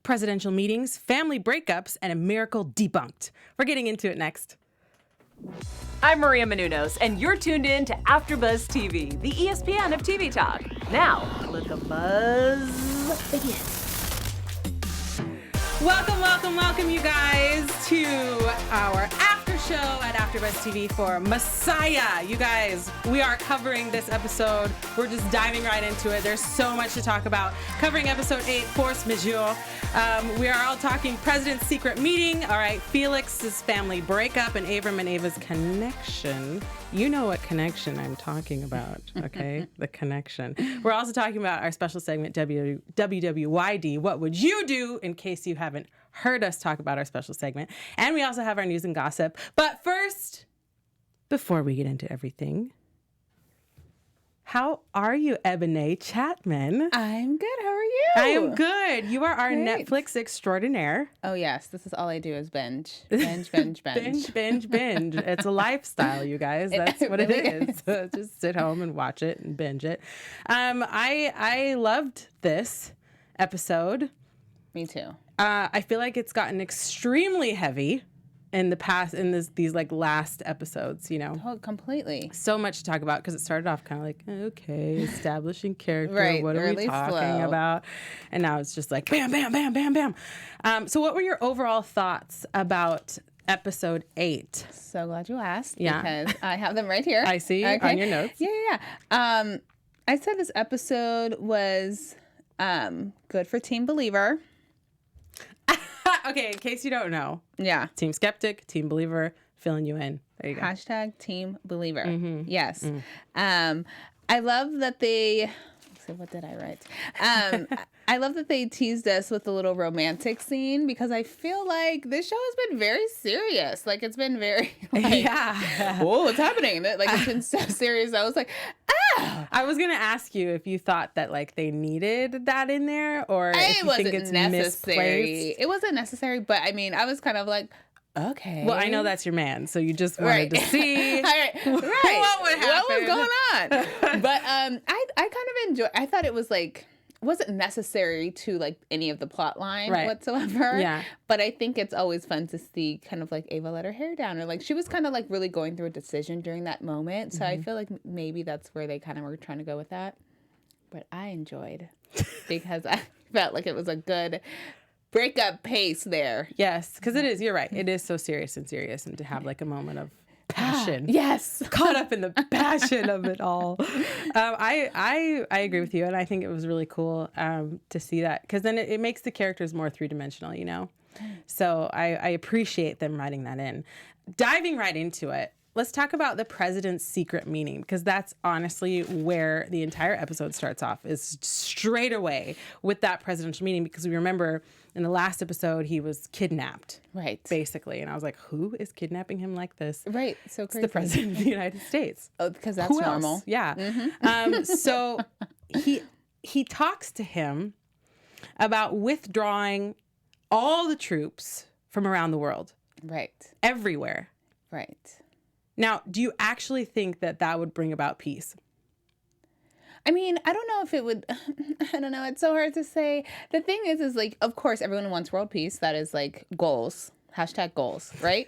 presidential meetings, family breakups, and a miracle debunked. We're getting into it next. I'm Maria Menounos, and you're tuned in to AfterBuzz TV, the ESPN of TV talk. Now, let the buzz begin. Welcome, you guys, to our after show at AfterBuzz TV for Messiah. You guys, we are covering this episode. We're just diving right into it. There's so much to talk about. Covering episode 8, Force Majeure. We are all talking President's secret meeting. All right, Felix's family breakup and Abram and Ava's connection. You know what connection I'm talking about, okay? The connection. We're also talking about our special segment, WWhyD. What would you do in case you haven't heard us talk about our special segment? And we also have our news and gossip. But first, before we get into everything, how are you, Ebone Chatman? I'm good. How are you? I am good. You are our Great. Netflix extraordinaire. Oh, yes. This is all I do is binge. Binge. Binge. It's a lifestyle, you guys. That's what it is. Just sit home and watch it and binge it. I loved this episode. Me too. I feel like it's gotten extremely heavy in the past, these like last episodes, you know. Oh, completely. So much to talk about because it started off kind of like, okay, establishing character. Right, What are we really talking slow. about? And now it's just like bam, bam, bam, bam, bam. So what were your overall thoughts about episode 8? So glad you asked. Yeah. Because I have them right here. I see on your notes. Yeah. I said this episode was good for Team Believer. Okay, in case you don't know. Yeah. Team Skeptic, Team Believer, filling you in. There you go. Hashtag Team Believer. Mm-hmm. Yes. I love that they... Let's see, what did I write? I love that they teased us with a little romantic scene because I feel like this show has been very serious. Like, it's been very... Like, yeah. whoa, what's happening? Like, it's been so serious. I was like, ah! I was going to ask you if you thought that, like, they needed that in there or if you think it's misplaced. It wasn't necessary, but, I mean, I was kind of like, okay. Well, I know that's your man, so you just wanted to see right. what would happen. What was going on? But I kind of enjoyed. I thought it was like wasn't necessary to like any of the plot line whatsoever. Yeah. But I think it's always fun to see kind of like Ava let her hair down, or like she was kind of like really going through a decision during that moment. So I feel like maybe that's where they kind of were trying to go with that. But I enjoyed because I felt like it was a good breakup pace there. Yes, because it is. You're right. It is so serious, and to have like a moment of passion. Yes. Caught up in the passion of it all. I agree with you, and I think it was really cool to see that because then it makes the characters more three-dimensional, you know? So I appreciate them writing that in. Diving right into it, let's talk about the president's secret meeting because that's honestly where the entire episode starts off is straight away with that presidential meeting because we remember in the last episode he was kidnapped. Right. Basically. And I was like, who is kidnapping him like this? Right. So crazy. It's the president of the United States. Oh, because that's Who normal. else? Yeah. Mm-hmm. So he talks to him about withdrawing all the troops from around the world. Right. Everywhere. Right. Now, do you actually think that that would bring about peace? I mean, I don't know if it would, I don't know. It's so hard to say. The thing is like, of course, everyone wants world peace. That is like goals, hashtag goals, right?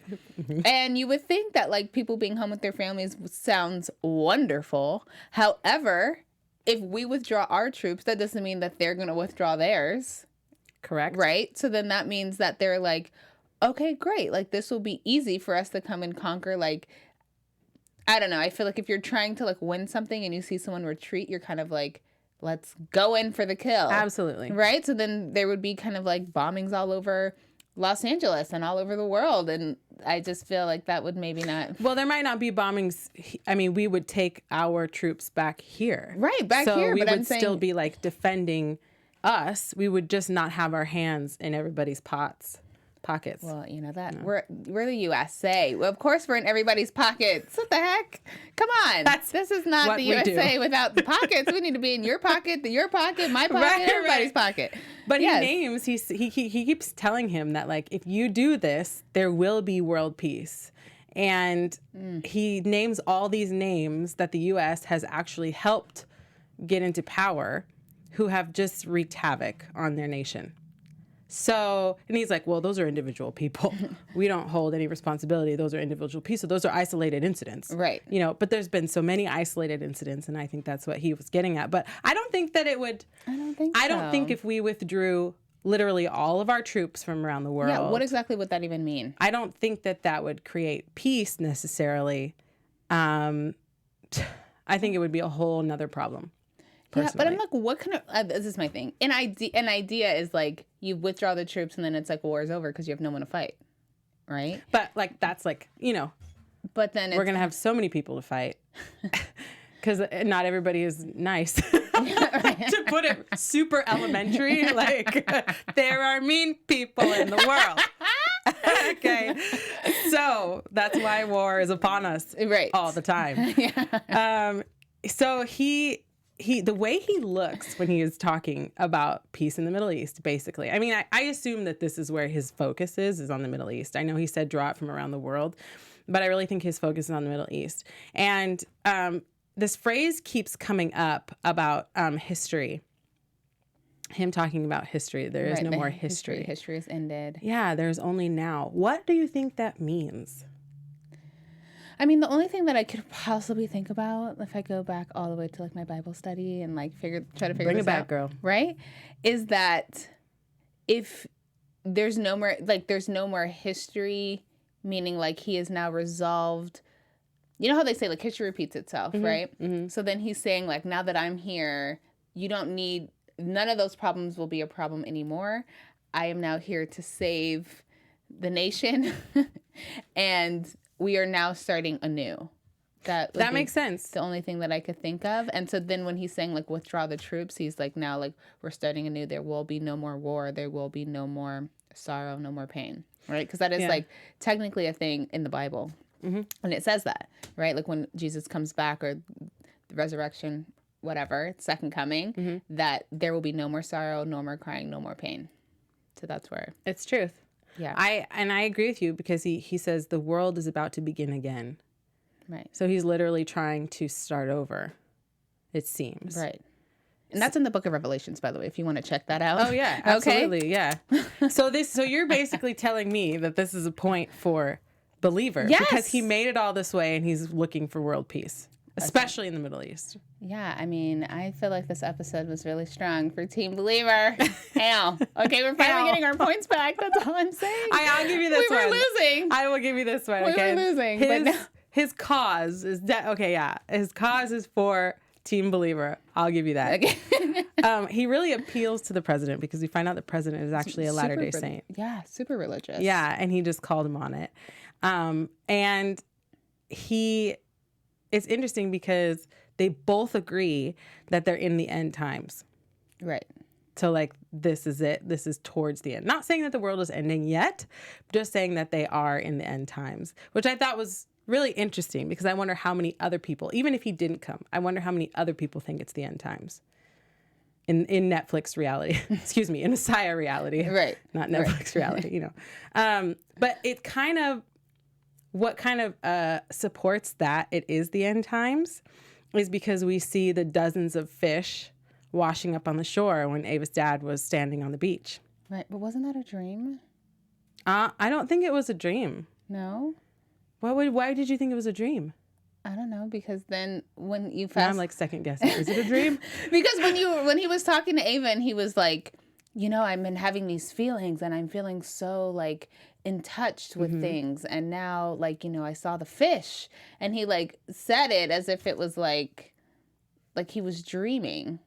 And you would think that like people being home with their families sounds wonderful. However, if we withdraw our troops, that doesn't mean that they're going to withdraw theirs. Correct. Right? So then that means that they're like, okay, great. Like this will be easy for us to come and conquer like, I don't know. I feel like if you're trying to like win something and you see someone retreat, you're kind of like, let's go in for the kill. Absolutely. Right? So then there would be kind of like bombings all over Los Angeles and all over the world. And I just feel like that would maybe not. Well, there might not be bombings. I mean, we would take our troops back here. Right, back so here. We but would I'm saying still be like defending us. We would just not have our hands in everybody's pockets. Well, you know that we're the USA. Well, of course we're in everybody's pockets. What the heck? Come on. This is not the USA without the pockets. We need to be in your pocket, my pocket, everybody's pocket. But he keeps telling him that like if you do this, there will be world peace. And he names all these names that the US has actually helped get into power who have just wreaked havoc on their nation. So, and he's like, well, those are individual people. We don't hold any responsibility. Those are individual people. So those are isolated incidents. Right. You know, but there's been so many isolated incidents, and I think that's what he was getting at. But I don't think that it would. I don't think if we withdrew literally all of our troops from around the world. Yeah, what exactly would that even mean? I don't think that would create peace necessarily. I think it would be a whole nother problem. Personally. Yeah, but I'm like, what kind of, this is my thing. An idea is like, you withdraw the troops and then it's like war is over because you have no one to fight, right? But like, that's like, you know, but then we're going to have so many people to fight because not everybody is nice. To put it super elementary, like, there are mean people in the world. Okay. So that's why war is upon us all the time. Yeah. So the way he looks when he is talking about peace in the Middle East, basically. I mean, I assume that this is where his focus is on the Middle East. I know he said draw it from around the world, but I really think his focus is on the Middle East. And this phrase keeps coming up about history. Him talking about history. There is no more history. History has ended. Yeah, there's only now. What do you think that means? I mean, the only thing that I could possibly think about, if I go back all the way to like my Bible study and like try to figure Bring this it back, out, girl. Right? Is that if there's no more history, meaning like he is now resolved. You know how they say like history repeats itself, right? Mm-hmm. So then he's saying like, now that I'm here, you don't need, none of those problems will be a problem anymore. I am now here to save the nation and we are now starting anew. That makes sense. The only thing that I could think of. And so then when he's saying like withdraw the troops, he's like, now like we're starting anew. There will be no more war. There will be no more sorrow, no more pain. Right? Because that is like technically a thing in the Bible. Mm-hmm. And it says that, right? Like when Jesus comes back or the resurrection, whatever, second coming, that there will be no more sorrow, no more crying, no more pain. So that's where it's truth. Yeah. I agree with you because he says the world is about to begin again. Right. So he's literally trying to start over, it seems. Right. And that's in the book of Revelations, by the way, if you want to check that out. Oh yeah, absolutely. Okay? Yeah. So you're basically telling me that this is a point for believer. Yes. Because he made it all this way and he's looking for world peace, especially in the Middle East. Yeah, I mean, I feel like this episode was really strong for Team Believer. Ow. Okay, we're finally getting our points back. That's all I'm saying. I'll give you this one. We were losing. I will give you this one. We okay? were losing. His cause is his cause is for Team Believer. I'll give you that. Okay. He really appeals to the president because we find out the president is actually a Latter-day Saint. Yeah, super religious. Yeah, and he just called him on it. And it's interesting because they both agree that they're in the end times. Right. So like, this is it. This is towards the end. Not saying that the world is ending yet, just saying that they are in the end times, which I thought was really interesting because I wonder how many other people, even if he didn't come, I wonder how many other people think it's the end times. In Netflix reality, excuse me, in Messiah reality. Right. Not Netflix reality, you know. But it kind of, what kind of supports that it is the end times is because we see the dozens of fish washing up on the shore when Ava's dad was standing on the beach. Right, but wasn't that a dream? I don't think it was a dream. No? Why did you think it was a dream? I don't know, because then when you Now I'm like second guessing. Is it a dream? Because when he was talking to Ava and he was like, you know, I've been having these feelings and I'm feeling so like in touch with things. And now like, you know, I saw the fish and he like said it as if it was like he was dreaming.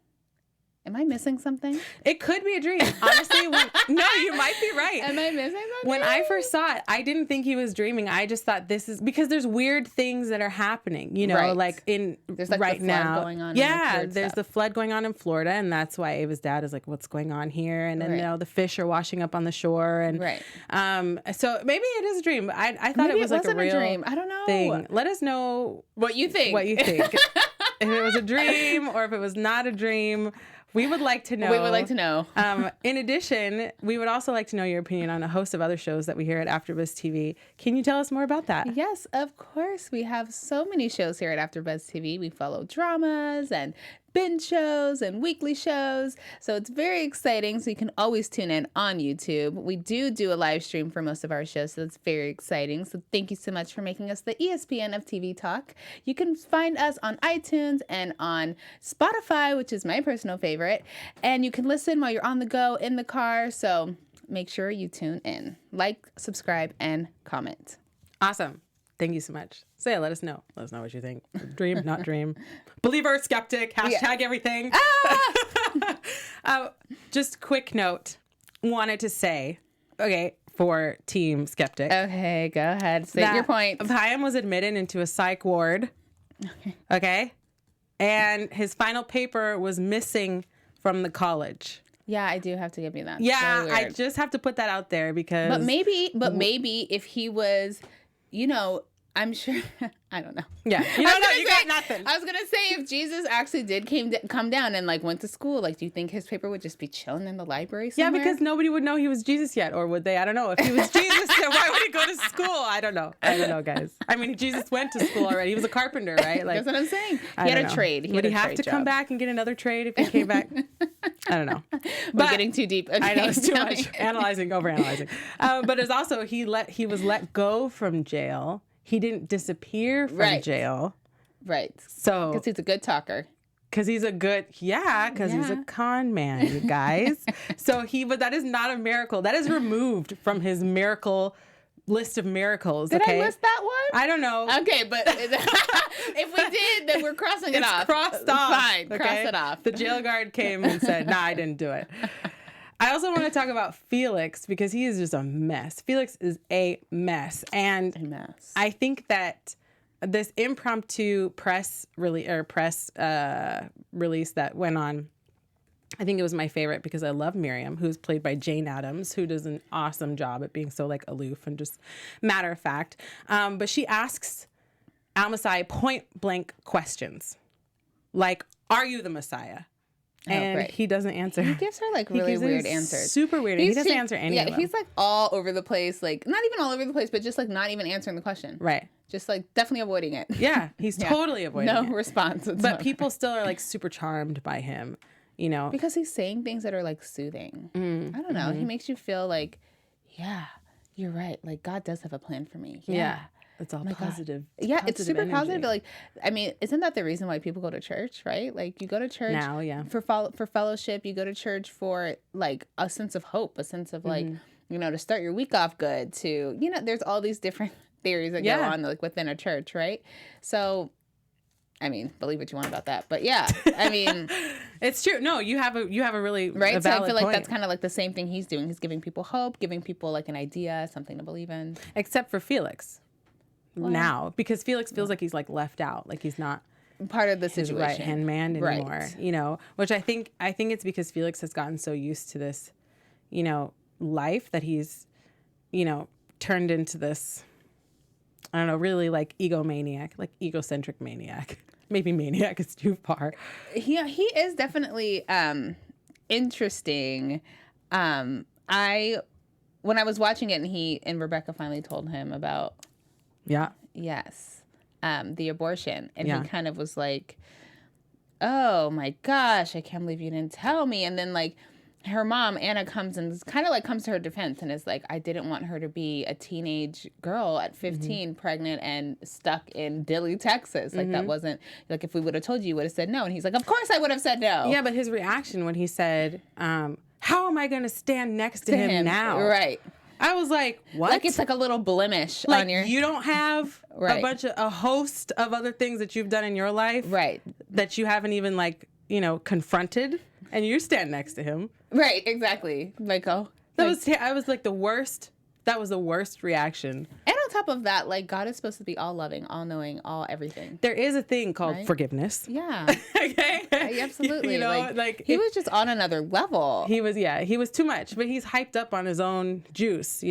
Am I missing something? It could be a dream. Honestly, no, you might be right. Am I missing something? When I first saw it, I didn't think he was dreaming. I just thought this is because there's weird things that are happening, you know, right. like there's like right the flood now going on. Yeah, there's the flood going on in Florida, and that's why Ava's dad is like, "What's going on here?" And then you know the fish are washing up on the shore, and so maybe it is a dream. I thought maybe it was like a real dream. I don't know. Thing. Let us know what you think. If it was a dream or if it was not a dream. We would like to know. We would like to know. In addition, we would also like to know your opinion on a host of other shows that we hear at AfterBuzz TV. Can you tell us more about that? Yes, of course. We have so many shows here at AfterBuzz TV. We follow dramas and binge shows and weekly shows. So it's very exciting. So you can always tune in on YouTube. We do a live stream for most of our shows, so it's very exciting. So thank you so much for making us the ESPN of TV Talk. You can find us on iTunes and on Spotify, which is my personal favorite. And you can listen while you're on the go, in the car. So make sure you tune in. Like, subscribe, and comment. Awesome. Thank you so much. So yeah, let us know. Let us know what you think. Dream, not dream. Believer, skeptic, hashtag everything. Just quick note. Wanted to say, okay, for Team Skeptic. Okay, go ahead. State your point. Chaim was admitted into a psych ward. Okay. And his final paper was missing from the college. Yeah, I do have to give you that. Yeah, I just have to put that out there because... But maybe if he was, I'm sure, I don't know. Yeah, you don't know, you got nothing. I was going to say, if Jesus actually did come down and went to school, do you think his paper would just be chilling in the library somewhere? Yeah, because nobody would know he was Jesus yet, or would they? I don't know. If he was Jesus, then why would he go to school? I don't know, guys. I mean, Jesus went to school already. He was a carpenter, right? That's what I'm saying. He had a trade. Would he have to come back and get another trade if he came back? I don't know. We're getting too deep. Okay, I know, it's too much. Overanalyzing. But it's also, he was let go from jail. He didn't disappear from jail. Right. So, because he's a good talker. Because he's a good, he's a con man, you guys. But that is not a miracle. That is removed from his miracle list of miracles. Did I miss that one? I don't know. Okay, but if we did, then we're crossing it off. Crossed off. Fine, okay? Cross it off. The jail guard came and said, nah, I didn't do it. I also want to talk about Felix because he is just a mess. Felix is a mess. And I think that this impromptu press release that went on, I think it was my favorite because I love Miriam, who's played by Jane Addams, who does an awesome job at being so aloof and just matter of fact. But she asks Al-Mesih point blank questions like, are you the Messiah? And he doesn't answer. He gives her really weird answers. Super weird. He doesn't answer any of them. Yeah, he's all over the place. Not even all over the place, but just not even answering the question. Right. Just definitely avoiding it. Yeah, he's totally avoiding it. No response. But people still are super charmed by him, Because he's saying things that are soothing. I don't know. He makes you feel yeah, you're right. God does have a plan for me. Yeah. It's all positive. Yeah, it's super energy. Positive. Isn't that the reason why people go to church, right? You go to church now, for fellowship. You go to church for a sense of hope, a sense of to start your week off good. To there's all these different theories that go on within a church, right? So, believe what you want about that, but yeah, it's true. No, you have a really right. So I feel that's kind of the same thing he's doing. He's giving people hope, giving people an idea, something to believe in. Except for Felix. Now, because Felix feels like he's left out, he's not part of the situation, right hand man anymore. Right. Which I think it's because Felix has gotten so used to this, life that he's, turned into this, I don't know, really egomaniac, egocentric maniac. Maybe maniac is too far. He is definitely interesting. When I was watching it and Rebecca finally told him about. Yeah. Yes. The abortion. And he kind of was oh my gosh, I can't believe you didn't tell me. And then her mom, Anna, comes and kind of comes to her defense and is I didn't want her to be a teenage girl at 15, pregnant and stuck in Dilley, Texas. That wasn't, if we would have told you, you would have said no. And he's of course I would have said no. Yeah, but his reaction when he said, how am I going to stand next to him now? Right. I was what? It's a little blemish on your... You don't have a host of other things that you've done in your life. Right. That you haven't even confronted, and you stand next to him. Right, exactly. I was the worst. That was the worst reaction. And on top of that, God is supposed to be all loving, all knowing, all everything. There is a thing called forgiveness. Yeah. Okay. Absolutely. He was just on another level. He was too much, but he's hyped up on his own juice,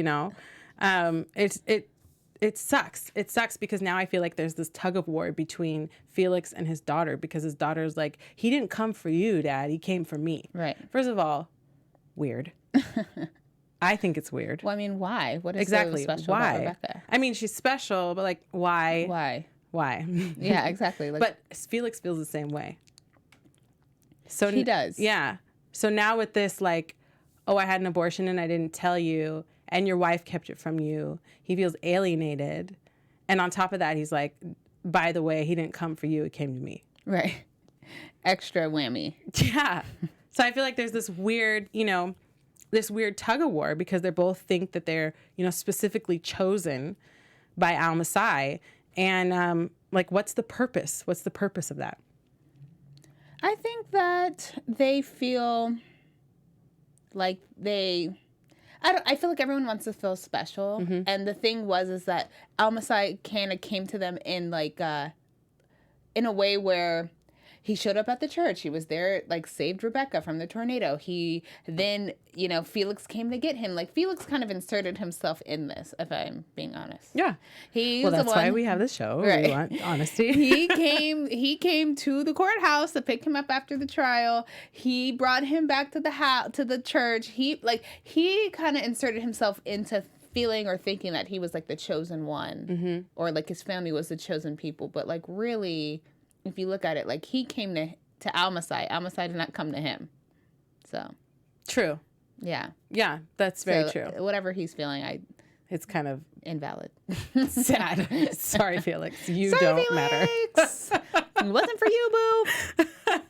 It sucks. It sucks because now I feel there's this tug of war between Felix and his daughter because his daughter's he didn't come for you, Dad. He came for me. Right. First of all, weird. I think it's weird. Well, why? What is exactly so special why? about Rebecca? She's special, but why? Why? Why? Yeah, exactly. But Felix feels the same way. So He does. Yeah. So now with this, like, oh, I had an abortion and I didn't tell you, and your wife kept it from you, he feels alienated. And on top of that, he's like, by the way, he didn't come for you, it came to me. Right. Extra whammy. Yeah. So I feel like there's this weird, this weird tug of war because they both think that they're, specifically chosen by Al-Mesih. And like, what's the purpose? What's the purpose of that? I think that they feel like I feel like everyone wants to feel special. Mm-hmm. And the thing is that Al-Mesih kind of came to them in like, in a way where he showed up at the church. He was there, like, saved Rebecca from the tornado. He then, Felix came to get him. Like, Felix kind of inserted himself in this, if I'm being honest. Yeah. That's why we have this show. Right. We want honesty. He came to the courthouse to pick him up after the trial. He brought him back to the house, to the church. He kind of inserted himself into feeling or thinking that he was like the chosen one, or like his family was the chosen people. But like, really, if you look at it, like, he came to Al-Mesih. Al-Mesih did not come to him. So True. yeah, that's very true. Whatever he's feeling, It's kind of invalid. sad. Sorry, Felix. You Sorry, don't Felix. matter. It wasn't for you,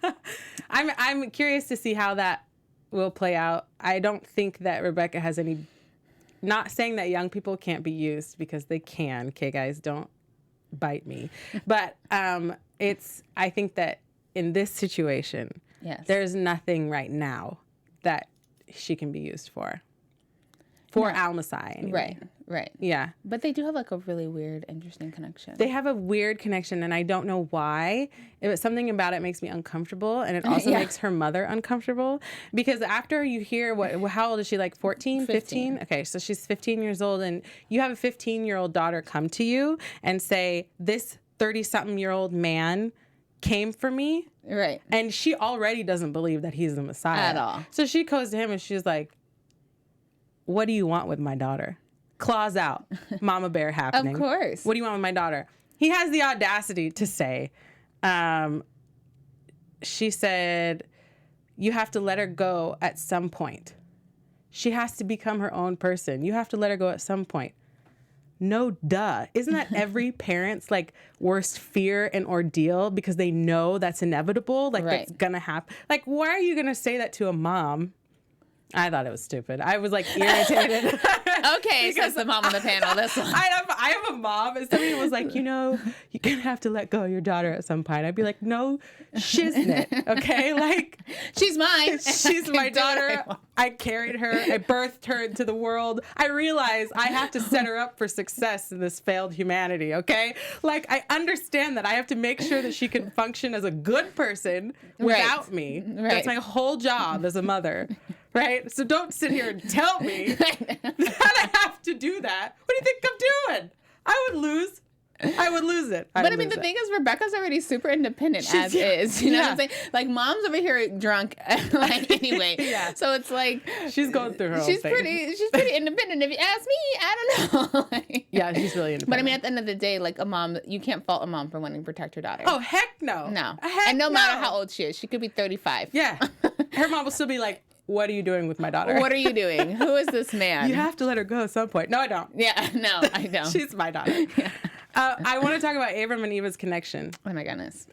boo. I'm curious to see how that will play out. I don't think that Rebecca has any. Not saying that young people can't be used, because they can. Okay, guys, don't bite me. But I think that in this situation, Yes. there's nothing right now that she can be used for Al-Mesih anyway. Right. Yeah. But they do have like a really weird, interesting connection. They have a weird connection, and I don't know why. Something about it makes me uncomfortable, and it also makes her mother uncomfortable. Because after you hear, how old is she, like 14, 15? Okay, so she's 15 years old, and you have a 15-year-old daughter come to you and say, this 30-something-year-old man came for me. Right. And she already doesn't believe that he's the Messiah. At all. So she goes to him, and she's like, what do you want with my daughter? Claws out, mama bear happening. Of course. What do you want with my daughter? He has the audacity to say, she said, you have to let her go at some point. She has to become her own person. You have to let her go at some point. No, duh. Isn't that every parent's like worst fear and ordeal, because they know that's inevitable? Like, that's gonna happen. Like, why are you gonna say that to a mom? I thought it was stupid. I was like irritated. Okay, says the mom on the panel. This one. I have a mom, and somebody was like, you're gonna have to let go of your daughter at some point. I'd be like, no, shiznit, okay? Like, she's mine. She's my daughter. I carried her. I birthed her into the world. I realize I have to set her up for success in this failed humanity, okay? Like, I understand that I have to make sure that she can function as a good person without me. Right. That's my whole job as a mother. Right? So don't sit here and tell me that I have to do that. What do you think I'm doing? I would lose it. But I mean, the thing is, Rebecca's already super independent as is. You know what I'm saying? Like, mom's over here drunk, like, anyway. Yeah. So it's like she's going through her own thing. She's pretty independent. If you ask me, I don't know. Yeah, she's really independent. But I mean, at the end of the day, like, a mom, you can't fault a mom for wanting to protect her daughter. Oh, heck no. No. Heck no matter how old she is, she could be 35. Yeah. Her mom will still be like, what are you doing with my daughter? What are you doing? Who is this man? You have to let her go at some point. No, I don't. Yeah, no, I don't. She's my daughter. Yeah. I want to talk about Abram and Eva's connection. Oh my goodness.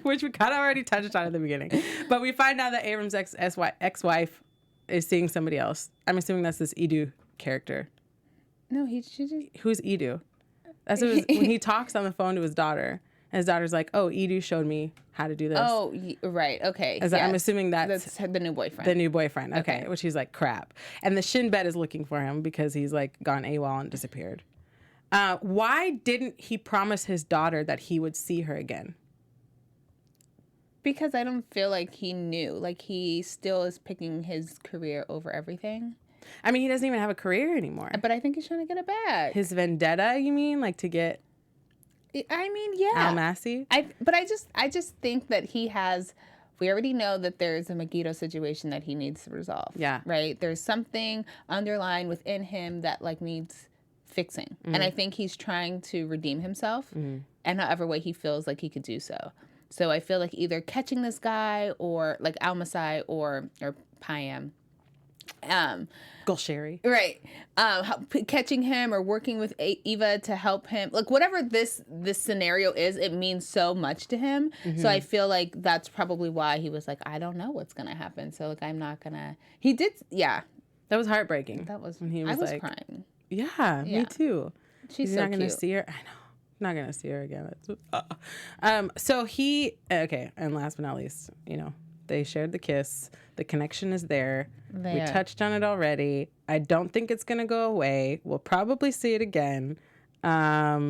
Which we kind of already touched on at the beginning. But we find out that Abram's ex-wife is seeing somebody else. I'm assuming that's this Edu character. No, she just... Who's Edu? That's when he talks on the phone to his daughter. And his daughter's like, oh, Edu showed me how to do this. Oh, right. Okay. I'm assuming that's the new boyfriend. The new boyfriend. Okay. Which he's like, crap. And the shin bet is looking for him because he's like gone AWOL and disappeared. Why didn't he promise his daughter that he would see her again? Because I don't feel like he knew. Like, he still is picking his career over everything. I mean, he doesn't even have a career anymore. But I think he's trying to get it back. His vendetta, you mean? Like, to get... I mean, yeah. Al-Mesih? But I just think that he has... We already know that there's a Megiddo situation that he needs to resolve. Yeah. Right? There's something underlying within him that, like, needs fixing. Mm-hmm. And I think he's trying to redeem himself in however way he feels like he could do so. So I feel like either catching this guy or like Al-Mesih or Payam. Gulsheri. Right. Catching him or working with Eva to help him. Like whatever this scenario is, it means so much to him. So I feel like that's probably why he was like, I don't know what's going to happen. So like, I'm not going to. He did. Yeah. That was heartbreaking. That was. When he was I was like, crying. Yeah, me too. She's He's so not going to cute. see her. I know. Not going to see her again. So he, okay. And last but not least, they shared the kiss. The connection is there. We touched on it already. I don't think it's going to go away. We'll probably see it again. Yeah.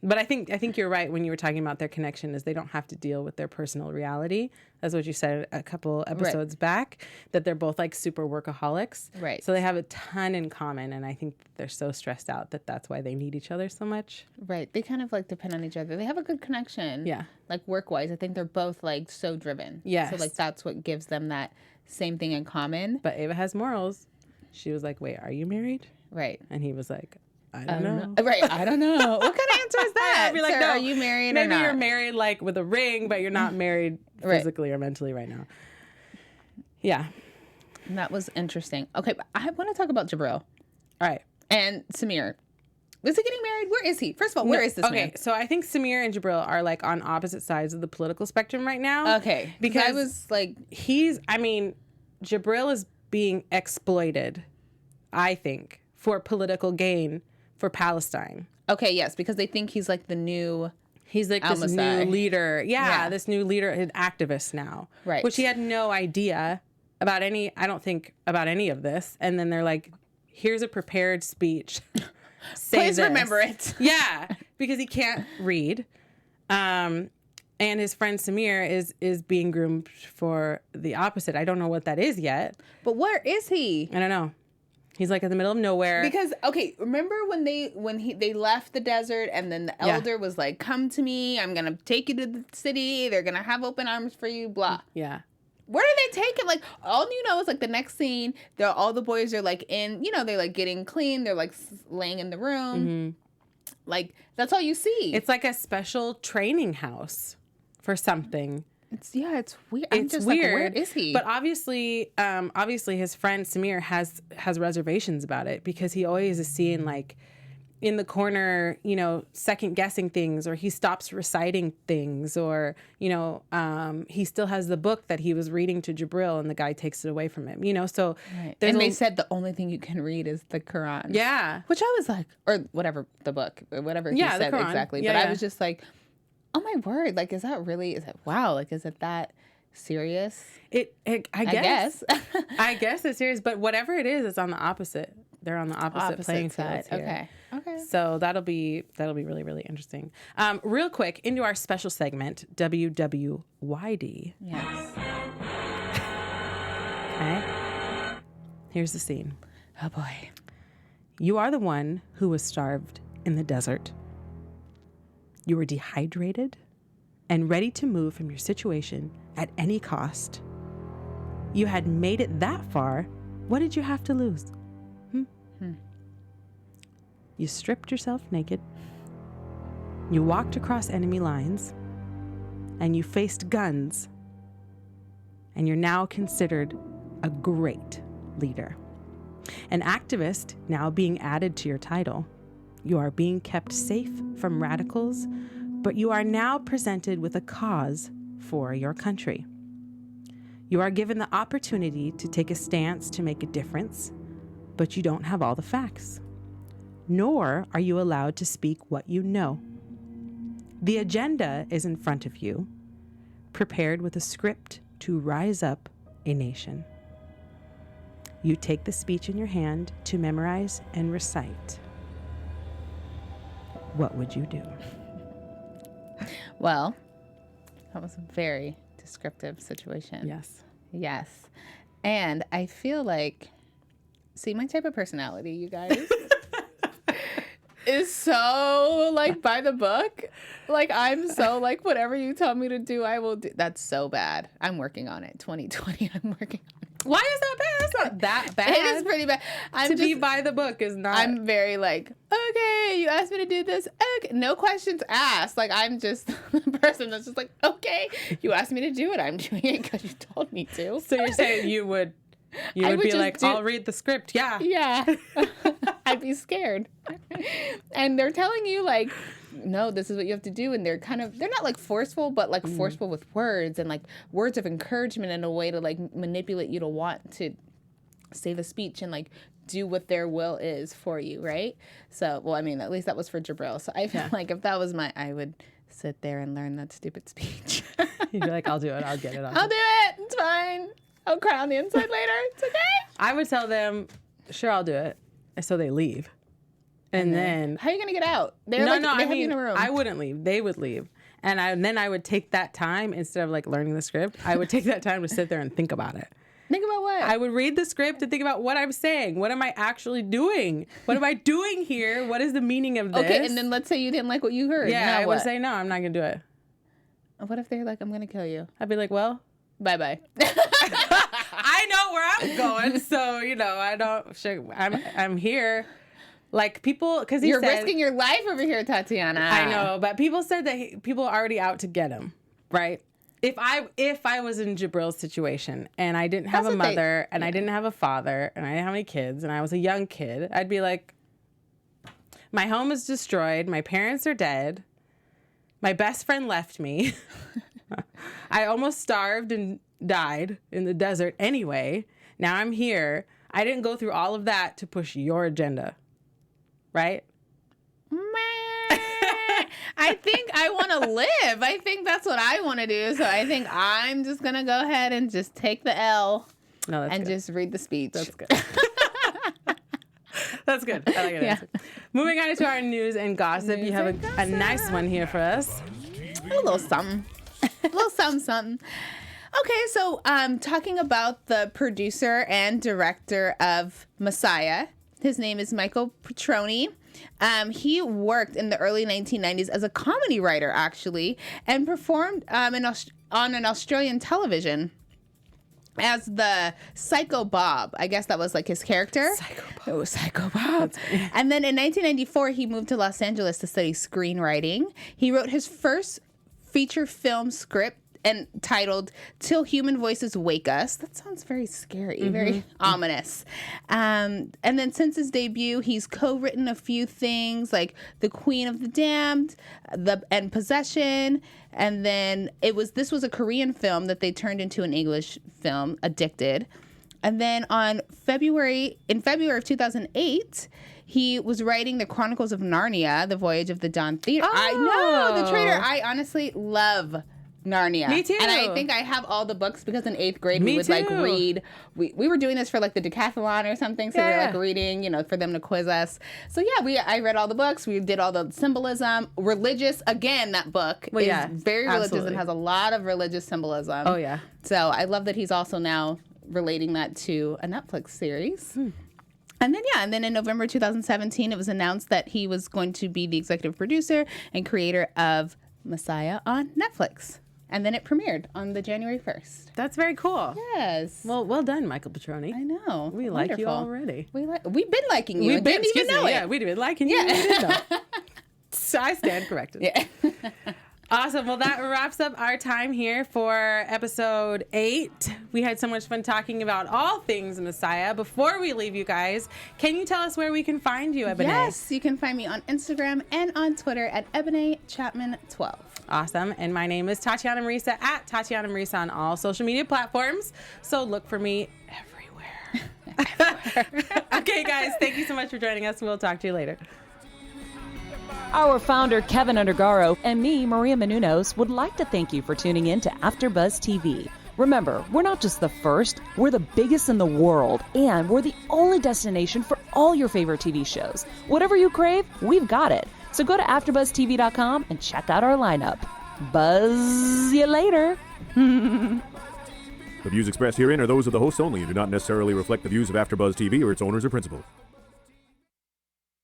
But I think you're right when you were talking about their connection is they don't have to deal with their personal reality. That's what you said a couple episodes back, that they're both like super workaholics. Right. So they have a ton in common. And I think they're so stressed out that that's why they need each other so much. Right. They kind of like depend on each other. They have a good connection. Yeah. Like work-wise. I think they're both like so driven. Yes. So like that's what gives them that same thing in common. But Ava has morals. She was like, wait, are you married? Right. And he was like, I don't know. Right. I don't know. What kind of answer is that? I'd be like, Sir, no, are you married or maybe not? you're married like with a ring, but you're not married physically or mentally right now. Yeah. And that was interesting. Okay, but I want to talk about Jibril. All right. And Samir. Is he getting married? Where is he? First of all, where is this man? Okay, so I think Samir and Jibril are like on opposite sides of the political spectrum right now. Okay. Because I was like... Jibril is being exploited, I think, for political gain for Palestine. Okay, yes, because they think he's like the new... He's like this Al-Mesih. new leader. Yeah, this new leader, an activist now. Right. Which he had no idea about any of this. And then they're like, here's a prepared speech. Please remember it. Yeah, because he can't read. And his friend Samir is being groomed for the opposite. I don't know what that is yet. But where is he? I don't know. He's like in the middle of nowhere. Because remember when they left the desert and then the elder was like, "Come to me. I'm gonna take you to the city. They're gonna have open arms for you." Blah. Yeah. Where did they take him? Like all you know is like the next scene. All the boys are like in. They're like getting clean. They're like laying in the room. Mm-hmm. Like that's all you see. It's like a special training house for something. It's weird. It's I'm just weird. Like, where is he? But obviously his friend Samir has reservations about it because he always is seen like in the corner, second guessing things, or he stops reciting things, or he still has the book that he was reading to Jibril and the guy takes it away from him. So right. And they said the only thing you can read is the Quran. Yeah. Which I was like, or whatever the book, or whatever he said the Quran. exactly. Yeah, but yeah. I was just like, oh my word, like, is it wow, like, is it that serious? I guess. I guess it's serious, but whatever it is, it's on the opposite. They're on the opposite playing side. field here. Okay. So that'll be really, really interesting. Real quick, into our special segment, WWhyD. Yes. Okay. Here's the scene. Oh boy. You are the one who was starved in the desert. You were dehydrated and ready to move from your situation at any cost. You had made it that far. What did you have to lose? You stripped yourself naked. You walked across enemy lines. And you faced guns. And you're now considered a great leader. An activist now being added to your title. You are being kept safe from radicals, but you are now presented with a cause for your country. You are given the opportunity to take a stance to make a difference, but you don't have all the facts. Nor are you allowed to speak what you know. The agenda is in front of you, prepared with a script to rise up a nation. You take the speech in your hand to memorize and recite. What would you do? Well, that was a very descriptive situation. Yes. And I feel like, see, my type of personality, you guys, is so like by the book. Like I'm so like whatever you tell me to do, I will do. That's so bad. I'm working on it. 2020, I'm working on it. Why is that bad? It's not that bad. It is pretty bad. Be by the book is not. I'm very like, okay, you asked me to do this. Okay. No questions asked. Like, I'm just the person that's just like, okay, you asked me to do it. I'm doing it because you told me to. So you're saying you would be like, I'll read the script. Yeah. Yeah. I'd be scared. And they're telling you like, no, this is what you have to do. And they're not like forceful, but like forceful with words and like words of encouragement in a way to like manipulate you to want to say the speech and like do what their will is for you, right? So, well, I mean, at least that was for Jibril. So I feel like if that was I would sit there and learn that stupid speech. You'd be like, I'll do it. I'll get it. I'll do it. It's fine. I'll cry on the inside later. It's okay. I would tell them, sure, I'll do it. And so they leave. And then how are you going to get out? They have you in a room. I wouldn't leave. They would leave. And then I would take that time, instead of like learning the script, I would take that time to sit there and think about it. Think about what? I would read the script and think about what I'm saying. What am I actually doing? What am I doing here? What is the meaning of this? Okay, and then let's say you didn't like what you heard. Yeah, I would say, no, I'm not going to do it. What if they're like, I'm going to kill you? I'd be like, well, bye-bye. I know where I'm going, so, I'm here. Like, people, because you're risking your life over here, Tatiana. I know, but people said that people are already out to get him, right? If I was in Jibril's situation and I didn't have a mother and I didn't have a father and I didn't have any kids and I was a young kid, I'd be like, my home is destroyed. My parents are dead. My best friend left me. I almost starved and died in the desert anyway. Now I'm here. I didn't go through all of that to push your agenda. Right? I think I want to live. I think that's what I want to do. So I think I'm just going to go ahead and just take the L and just read the speech. That's good. That's good. I like it. Yeah. Moving on to our news and gossip. You have a nice one here for us. A little something. A little something. Okay, so talking about the producer and director of Messiah. His name is Michael Petroni. He worked in the early 1990s as a comedy writer, actually, and performed on an Australian television as the Psycho Bob. I guess that was like his character. It was Psycho Bob. And then in 1994, he moved to Los Angeles to study screenwriting. He wrote his first feature film script and titled Till Human Voices Wake Us. That sounds very scary, very ominous. And then since his debut, he's co-written a few things like The Queen of the Damned and Possession. And then this was a Korean film that they turned into an English film, Addicted. And then in February of 2008, he was writing The Chronicles of Narnia, The Voyage of the Dawn Theater. I know, The Traitor. I honestly love Narnia. Me too. And I think I have all the books because in 8th grade we would like read. We were doing this for like the decathlon or something. So we were like reading, for them to quiz us. So yeah, I read all the books. We did all the symbolism. Religious, again, that book is very religious and has a lot of religious symbolism. Oh yeah. So I love that he's also now relating that to a Netflix series. And then in November 2017, it was announced that he was going to be the executive producer and creator of Messiah on Netflix. And then it premiered on the January 1st. That's very cool. Yes. Well done, Michael Petroni. I know. We like you already. We've been liking you. We've been even know it. Yeah, we've been liking you. Yeah. So I stand corrected. Yeah. Awesome. Well, that wraps up our time here for episode 8. We had so much fun talking about all things Messiah. Before we leave you guys, can you tell us where we can find you, Ebone? Yes, you can find me on Instagram and on Twitter at Ebone Chatman 12. Awesome. And my name is Tatiana Mariesa at Tatiana Mariesa on all social media platforms. So look for me everywhere. Okay, guys. Thank you so much for joining us. We'll talk to you later. Our founder, Kevin Undergaro, and me, Maria Menounos, would like to thank you for tuning in to AfterBuzz TV. Remember, we're not just the first, we're the biggest in the world, and we're the only destination for all your favorite TV shows. Whatever you crave, we've got it. So go to AfterBuzzTV.com and check out our lineup. Buzz you later. The views expressed herein are those of the hosts only and do not necessarily reflect the views of AfterBuzz TV or its owners or principals.